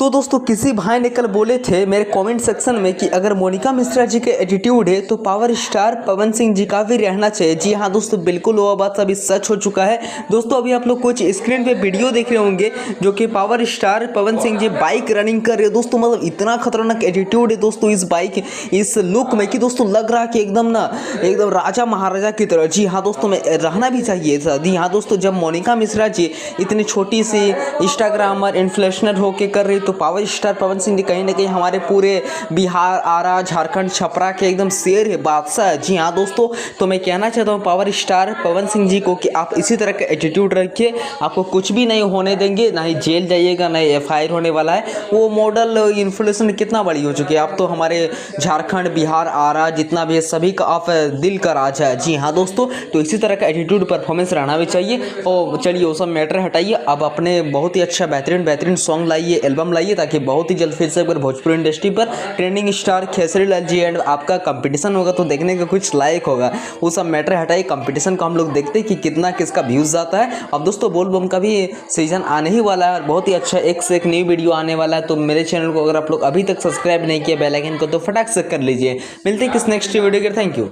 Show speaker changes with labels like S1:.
S1: तो दोस्तों किसी भाई ने कल बोले थे मेरे कमेंट सेक्शन में कि अगर मोनिका मिश्रा जी के एटीट्यूड है तो पावर स्टार पवन सिंह जी का भी रहना चाहिए। जी हाँ दोस्तों, बिल्कुल वो बात अभी सच हो चुका है। दोस्तों अभी आप लोग कुछ स्क्रीन पे वीडियो देख रहे होंगे जो कि power star Pawan Singh ji bike running कर रहे हैं। दोस्तों मतलब इतना खतरनाक एटीट्यूड है दोस्तों इस बाइक इस लुक में कि दोस्तों लग रहा है कि एकदम राजा महाराजा की तरह। जी हाँ दोस्तों, में रहना भी चाहिए। जी हाँ दोस्तों, जब मोनिका मिश्रा जी इतनी छोटी सी इंस्टाग्रामर इन्फ्लुएंसर होके कर रही तो पावर स्टार पवन सिंह जी कहीं ना कहीं हमारे पूरे बिहार, आरा, झारखंड, छपरा के एकदम शेर है, बादशाह है। जी हाँ दोस्तों, तो मैं कहना चाहता हूँ पावर स्टार पवन सिंह जी को कि आप इसी तरह का एटीट्यूड रखिए, आपको कुछ भी नहीं होने देंगे, ना ही जेल जाइएगा, ना ही FIR होने वाला है। वो मॉडल इन्फ्लुएंसर कितना बड़ी हो चुकी है, आप तो हमारे झारखंड, बिहार, आरा जितना भी है सभी का आप दिल का राज है। जी हाँ दोस्तों, तो इसी तरह का एटीट्यूड परफॉर्मेंस रहना भी चाहिए। और चलिए वो सब मैटर हटाइए, अब अपने बहुत ही अच्छा बेहतरीन सॉन्ग लाइए, एल्बम लाइए, ताकि बहुत ही जल्द फिर से अगर भोजपुरी इंडस्ट्री पर trending star Khesari Lal ji and आपका कंपटीशन होगा तो देखने का कुछ लायक होगा। वो सब मैटर हटाइए, कंपटीशन को हम लोग देखते हैं कि कितना किसका व्यूज़ जाता है। अब दोस्तों बोल बम का भी सीजन आने ही वाला है और बहुत ही अच्छा एक से एक न्यू वीडियो आने वाला है। तो मेरे चैनल को अगर आप लोग अभी तक सब्सक्राइब नहीं किया बेल आइकन को तो फटाक से कर लीजिए। मिलते हैं किस नेक्स्ट वीडियो के। Thank you.